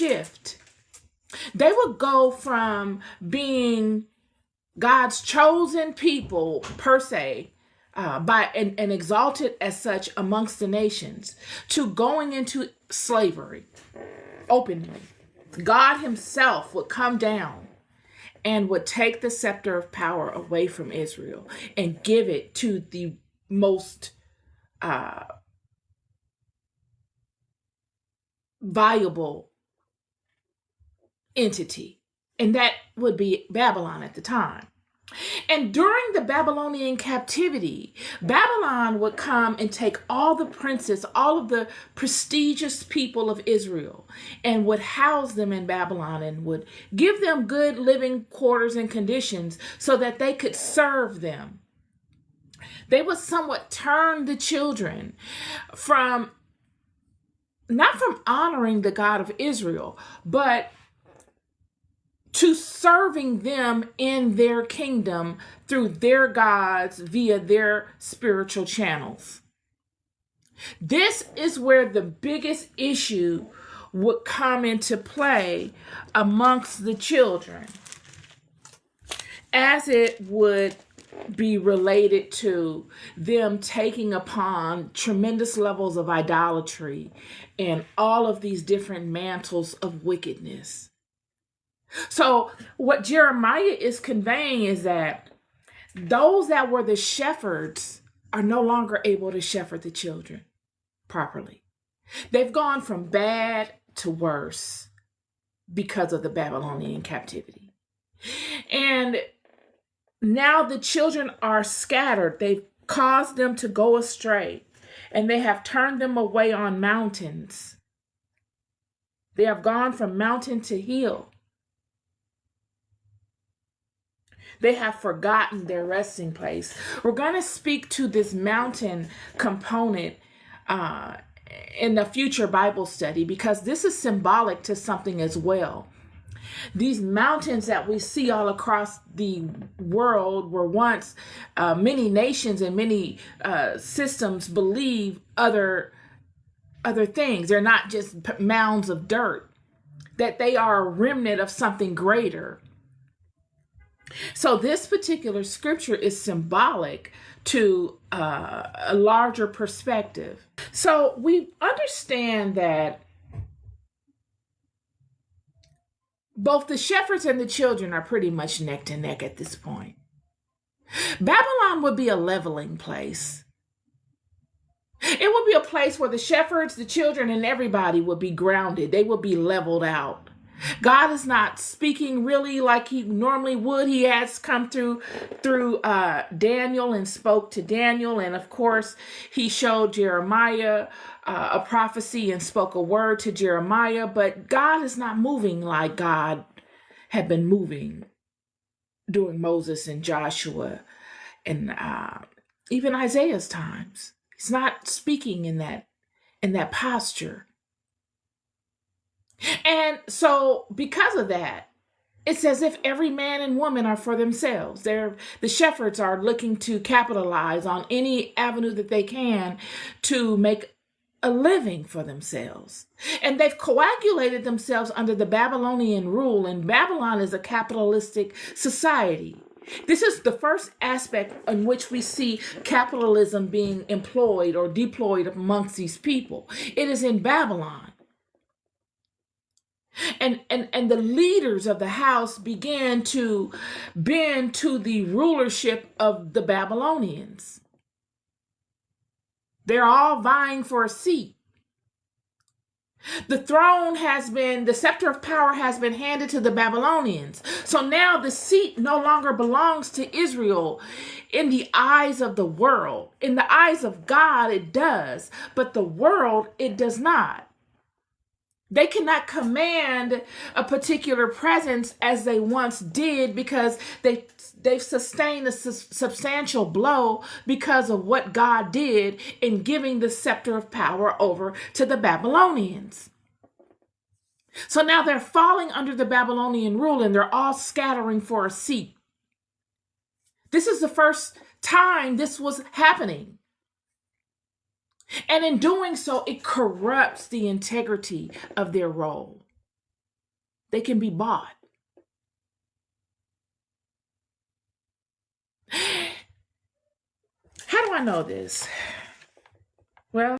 shift. They would go from being God's chosen people per se, and exalted as such amongst the nations, to going into slavery openly. God himself would come down and would take the scepter of power away from Israel and give it to the most viable entity, and that would be Babylon at the time. And during the Babylonian captivity, Babylon would come and take all the princes, all of the prestigious people of Israel, and would house them in Babylon and would give them good living quarters and conditions so that they could serve them. They would somewhat turn the children from, not from honoring the God of Israel, but to serving them in their kingdom through their gods via their spiritual channels. This is where the biggest issue would come into play amongst the children, as it would be related to them taking upon tremendous levels of idolatry and all of these different mantles of wickedness. So what Jeremiah is conveying is that those that were the shepherds are no longer able to shepherd the children properly. They've gone from bad to worse because of the Babylonian captivity. And now the children are scattered. They've caused them to go astray, and they have turned them away on mountains. They have gone from mountain to hill. They have forgotten their resting place. We're going to speak to this mountain component in the future Bible study, because this is symbolic to something as well. These mountains that we see all across the world were once many nations and many systems believe other things. They're not just mounds of dirt, that they are a remnant of something greater. So this particular scripture is symbolic to a larger perspective. So we understand that both the shepherds and the children are pretty much neck to neck at this point. Babylon would be a leveling place. It would be a place where the shepherds, the children, and everybody would be grounded. They would be leveled out. God is not speaking really like he normally would. He has come through Daniel and spoke to Daniel. And of course, he showed Jeremiah a prophecy and spoke a word to Jeremiah. But God is not moving like God had been moving during Moses and Joshua and even Isaiah's times. He's not speaking in that posture. And so because of that, it's as if every man and woman are for themselves. The shepherds are looking to capitalize on any avenue that they can to make a living for themselves. And they've coagulated themselves under the Babylonian rule, and Babylon is a capitalistic society. This is the first aspect in which we see capitalism being employed or deployed amongst these people. It is in Babylon. And the leaders of the house began to bend to the rulership of the Babylonians. They're all vying for a seat. The scepter of power has been handed to the Babylonians. So now the seat no longer belongs to Israel in the eyes of the world. In the eyes of God, it does, but the world, it does not. They cannot command a particular presence as they once did because they've sustained a substantial blow because of what God did in giving the scepter of power over to the Babylonians. So now they're falling under the Babylonian rule and they're all scattering for a seat. This is the first time this was happening. And in doing so, it corrupts the integrity of their role. They can be bought. How do I know this? Well,